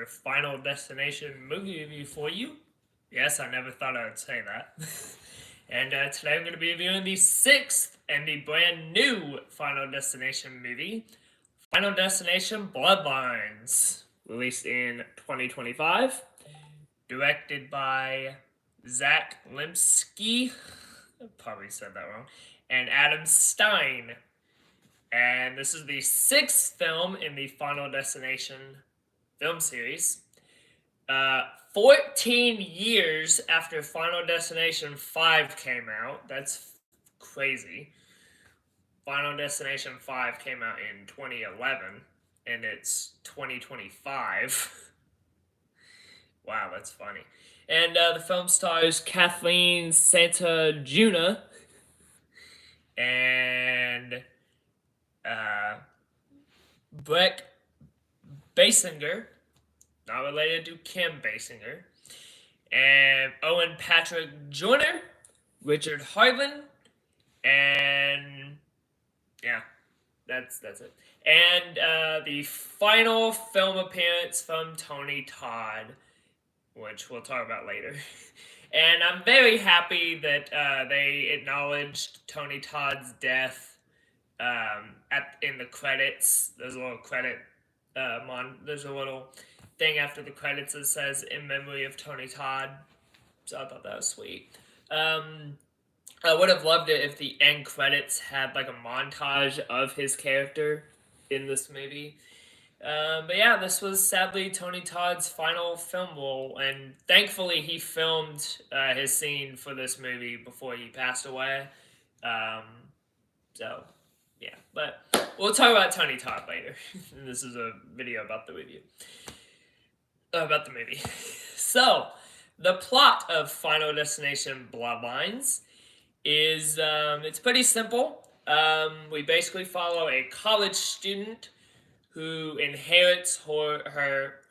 another Final Destination movie review for you. Yes, I never thought I would say that. And today I'm going to be reviewing the sixth and the brand new Final Destination movie, Final Destination Bloodlines, released in 2025, directed by Zach Limpsky, I probably said that wrong, and Adam Stein. And this is the sixth film in the Final Destination film series. 14 years after Final Destination 5 came out. That's crazy. Final Destination 5 came out in 2011, and it's 2025. Wow, that's funny. And the film stars Kathleen Santa-Juna and Breck Basinger, not related to Kim Basinger, and Owen Patrick Joyner, Richard Harlan, and yeah, that's it. And the final film appearance from Tony Todd, which we'll talk about later. And I'm very happy that they acknowledged Tony Todd's death in the credits. There's a little credit there's a little thing after the credits that says "in memory of Tony Todd," so I thought that was sweet. I would have loved it if the end credits had like a montage of his character in this movie. But yeah, this was sadly Tony Todd's final film role, and thankfully he filmed his scene for this movie before he passed away. So yeah, but we'll talk about Tony Todd later. This is a video about the review. About the movie. So, the plot of Final Destination Bloodlines is, it's pretty simple. We basically follow a college student who inherits her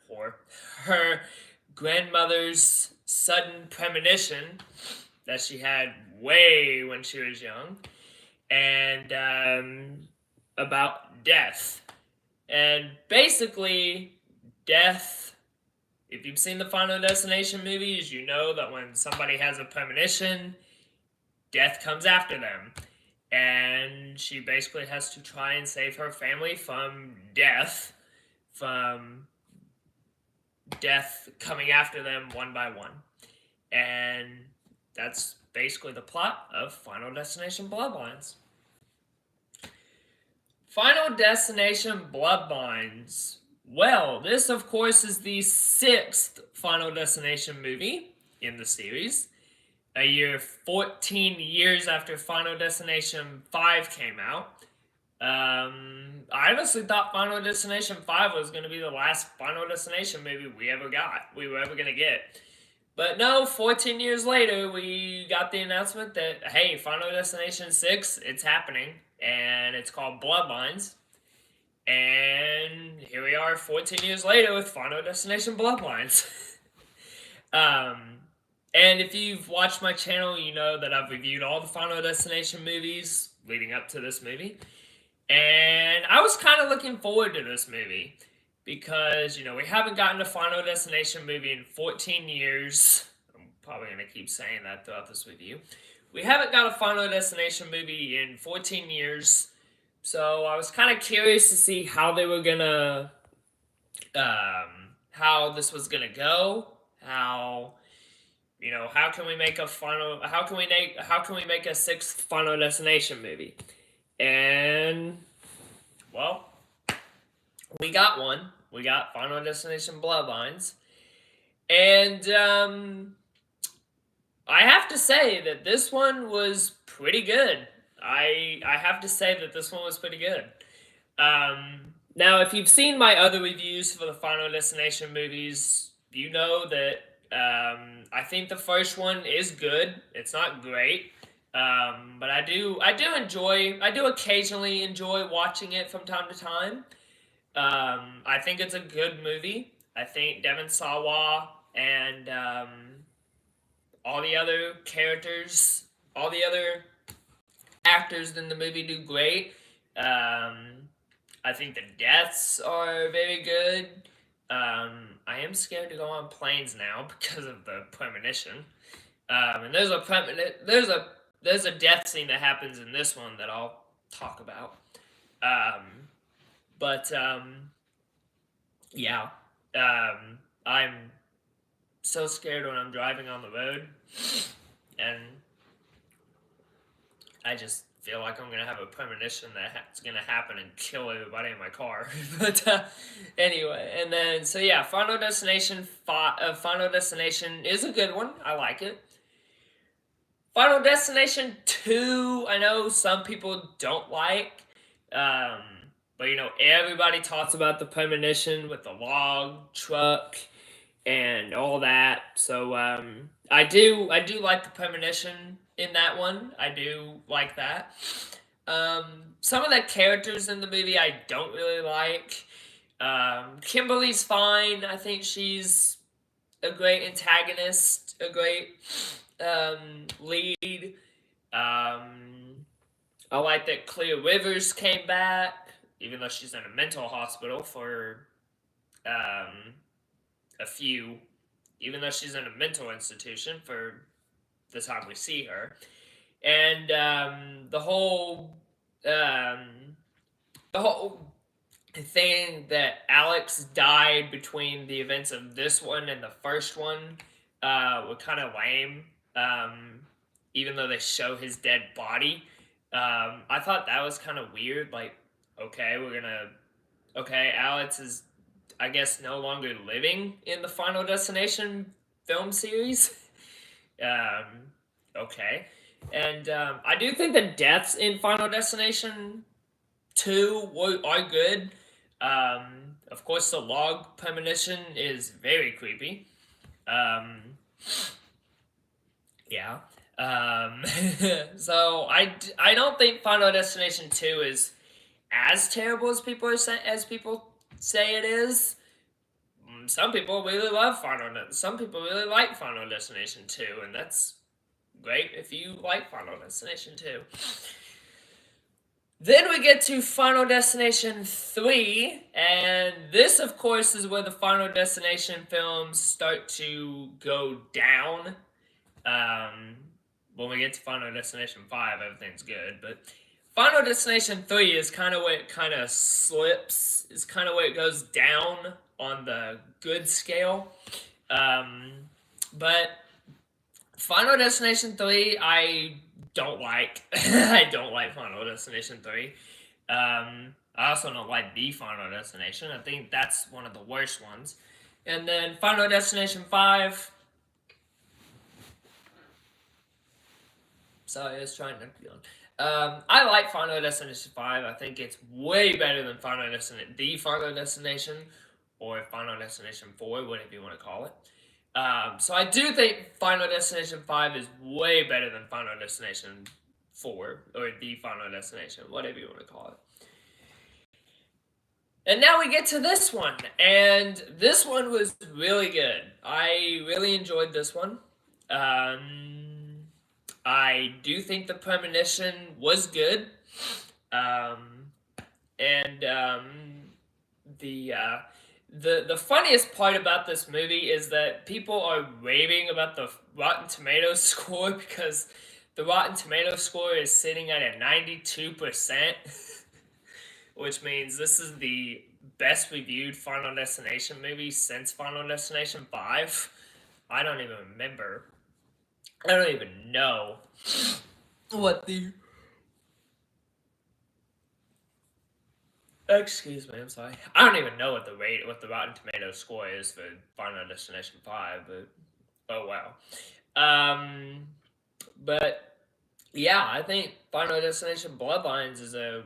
grandmother's sudden premonition that she had way when she was young, and about death. And basically, death, if you've seen the Final Destination movies, you know that when somebody has a premonition, death comes after them. And she basically has to try and save her family from death coming after them one by one. And that's basically the plot of Final Destination Bloodlines. Final Destination Bloodlines. Well, this, of course, is the sixth Final Destination movie in the series. A year 14 years after Final Destination 5 came out. I honestly thought Final Destination 5 was going to be the last Final Destination movie we were ever going to get. But no, 14 years later, we got the announcement that, hey, Final Destination 6, it's happening, and it's called Bloodlines. And here we are 14 years later with Final Destination Bloodlines. And if you've watched my channel, you know that I've reviewed all the Final Destination movies leading up to this movie. And I was kind of looking forward to this movie because, you know, we haven't gotten a Final Destination movie in 14 years. I'm probably going to keep saying that throughout this review. We haven't got a Final Destination movie in 14 years. So I was kind of curious to see how they were going to, how this was going to go, how can we make a sixth Final Destination movie? And, well, we got one. We got Final Destination Bloodlines. And, I have to say that this one was pretty good. I have to say that this one was pretty good. Now, if you've seen my other reviews for the Final Destination movies, you know that I think the first one is good. It's not great, but I do occasionally enjoy watching it from time to time. I think it's a good movie. I think Devon Sawa and all the other actors in the movie do great. I think the deaths are very good. I am scared to go on planes now because of the premonition. And there's a death scene that happens in this one that I'll talk about. Um, but yeah, I'm so scared when I'm driving on the road, and I just feel like I'm gonna have a premonition that's gonna happen and kill everybody in my car. But anyway, and then so yeah, Final Destination is a good one. I like it. Final Destination 2, I know some people don't like. Um, but everybody talks about the premonition with the log truck and all that. So I do like the premonition in that one. I do like that. Some of the characters in the movie I don't really like. Kimberly's fine. I think she's a great antagonist, a great lead. I like that Clea Rivers came back, even though she's in a mental hospital for um, a few, even though she's in a mental institution for the time we see her. And the whole thing that Alex died between the events of this one and the first one were kind of lame. Even though they show his dead body, I thought that was kind of weird. Like, okay, okay, Alex is, I guess, no longer living in the Final Destination film series. um, okay, and I do think the deaths in Final Destination 2 are good. Of course, the log premonition is very creepy. Um, yeah. Um, so I don't think Final Destination 2 is as terrible as people say it is. Some people really love Some people really like Final Destination 2, and that's great if you like Final Destination 2. Then we get to Final Destination 3, and this, of course, is where the Final Destination films start to go down. When we get to Final Destination 5, everything's good, but Final Destination 3 is kind of where it kind of slips, is kind of where it goes down on the good scale. But Final Destination 3, I don't like. I don't like Final Destination 3. I also don't like the Final Destination. I think that's one of the worst ones. And then Final Destination 5. Sorry, I was trying to be on. I like Final Destination 5. I think it's way better than the Final Destination, or Final Destination 4, whatever you want to call it. So I do think Final Destination 5 is way better than Final Destination 4, or the Final Destination, whatever you want to call it. And now we get to this one, and this one was really good. I really enjoyed this one. I do think the premonition was good. The funniest part about this movie is that people are raving about the Rotten Tomatoes score because the Rotten Tomatoes score is sitting at a 92%, which means this is the best reviewed Final Destination movie since Final Destination 5. I don't even remember. I don't even know what the... Excuse me, I'm sorry. I don't even know what the Rotten Tomatoes score is for Final Destination 5, but oh wow. But yeah, I think Final Destination Bloodlines is a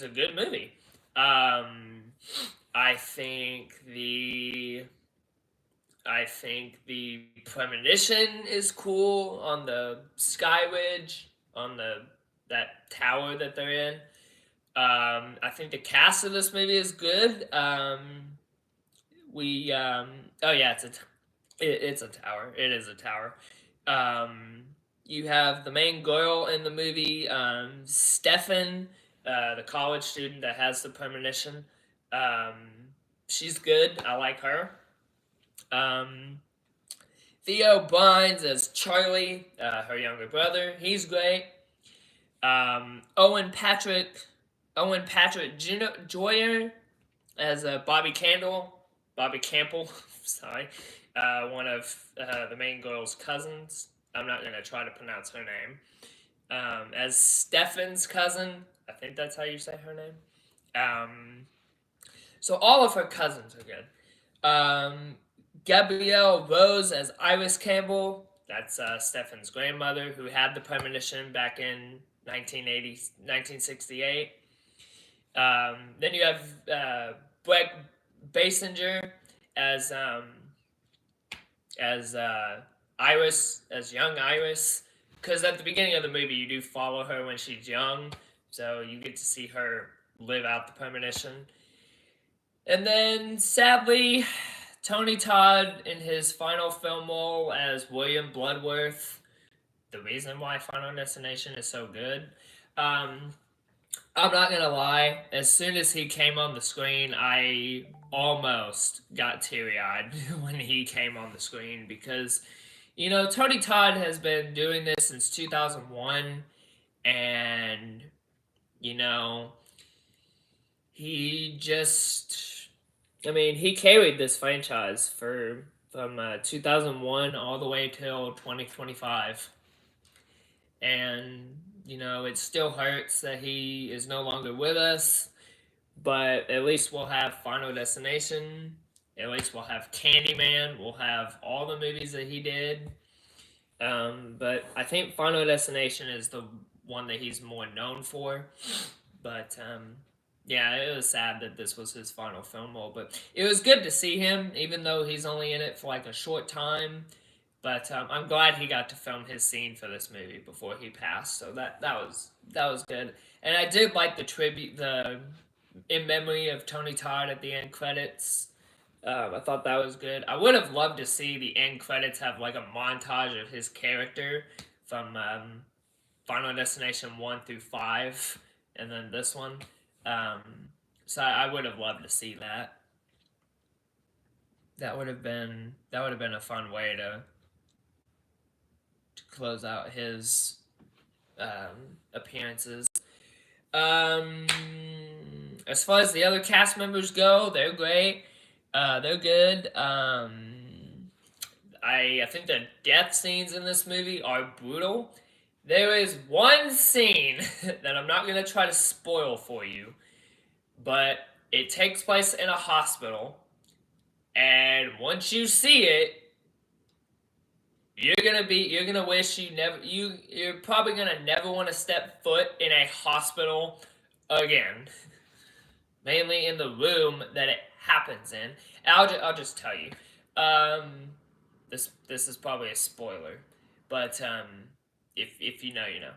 good movie. I think the premonition is cool on the Sky Ridge, on that tower that they're in. I think the cast of this movie is good. Oh yeah, it's a tower. It is a tower. You have the main girl in the movie, Stefan, the college student that has the premonition. She's good. I like her. Um, Theo Bynes as Charlie, her younger brother. He's great. Owen Patrick Joyer as Bobby Campbell. Sorry, one of the main girl's cousins. I'm not gonna try to pronounce her name. As Stefan's cousin, I think that's how you say her name. So all of her cousins are good. Gabrielle Rose as Iris Campbell. That's Stefan's grandmother who had the premonition back in 1968. Then you have Brett Basinger as as Iris, as young Iris. Because at the beginning of the movie, you do follow her when she's young, so you get to see her live out the premonition. And then, sadly, Tony Todd in his final film role as William Bloodworth. The reason why Final Destination is so good. I'm not gonna lie, as soon as he came on the screen, I almost got teary eyed when he came on the screen because, you know, Tony Todd has been doing this since 2001, and, you know, he just, I mean, he carried this franchise from 2001 all the way till 2025. And, you know, it still hurts that he is no longer with us, but at least we'll have Final Destination. At least we'll have Candyman. We'll have all the movies that he did. But I think Final Destination is the one that he's more known for. But yeah, it was sad that this was his final film role. But it was good to see him, even though he's only in it for like a short time. But I'm glad he got to film his scene for this movie before he passed. So that was good. And I did like the tribute, the in memory of Tony Todd at the end credits. I thought that was good. I would have loved to see the end credits have like a montage of his character from Final Destination 1 through 5, and then this one. So I would have loved to see that. That would have been a fun way to close out his appearances. As far as the other cast members go, they're great. They're good. I think the death scenes in this movie are brutal. There is one scene that I'm not going to try to spoil for you, but it takes place in a hospital, and once you see it, you're gonna wish you're probably gonna never want to step foot in a hospital again. Mainly in the room that it happens in. And I'll just tell you. This is probably a spoiler, but if you know, you know.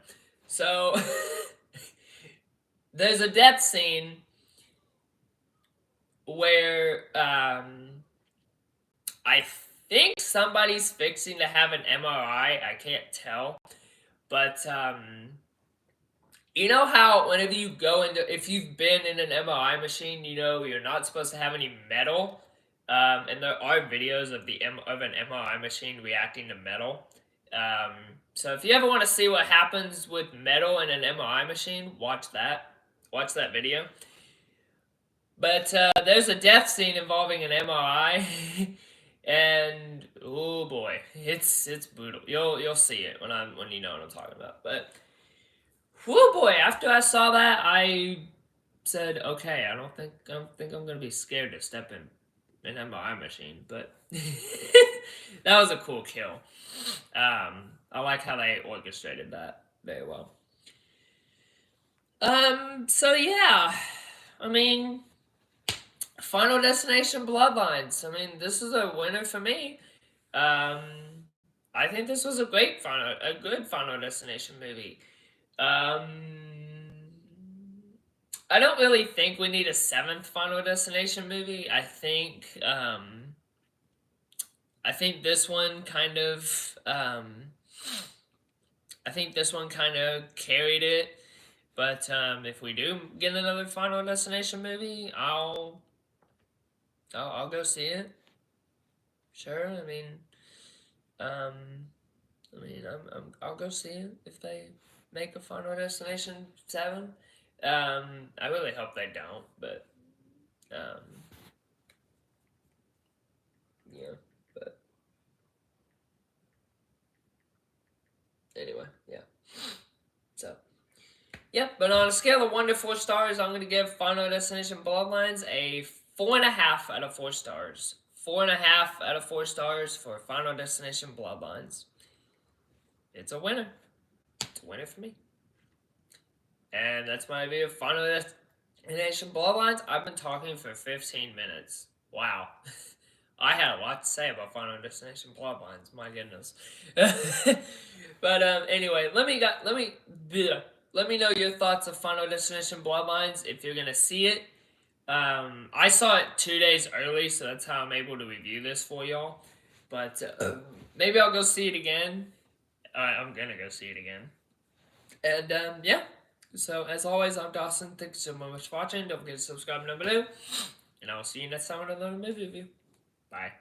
So there's a death scene where I think somebody's fixing to have an MRI. I can't tell, but you know how whenever you go into, if you've been in an MRI machine, you know you're not supposed to have any metal. And there are videos of an MRI machine reacting to metal. So if you ever want to see what happens with metal in an MRI machine, watch that. Watch that video. But there's a death scene involving an MRI, and oh boy, it's brutal. You'll see it when you know what I'm talking about. But whoo boy, after I saw that, I said, okay, I don't think I'm gonna be scared to step in an MRI machine, but that was a cool kill. I like how they orchestrated that very well. So yeah, I mean, Final Destination Bloodlines. I mean, this is a winner for me. I think this was a good Final Destination movie. I don't really think we need a 7th Final Destination movie. I think this one kind of carried it. But if we do get another Final Destination movie, I'll go see it. sure. Um, I'll go see it if they make a Final Destination 7. I really hope they don't, but um, yeah. But anyway, yeah. So. Yep, but on a scale of 1 to 4 stars, I'm going to give Final Destination Bloodlines a 4.5 out of 4 stars. 4.5 out of 4 stars for Final Destination Bloodlines. It's a winner. It's a winner for me. And that's my review of Final Destination Bloodlines. I've been talking for 15 minutes. Wow. I had a lot to say about Final Destination Bloodlines. My goodness. But anyway, let me know your thoughts of Final Destination Bloodlines if you're gonna see it. I saw it 2 days early, so that's how I'm able to review this for y'all. But maybe I'll go see it again. I'm gonna go see it again. And yeah. So as always, I'm Dawson. Thanks so much for watching. Don't forget to subscribe down below, and I will see you next time with another movie review. Bye.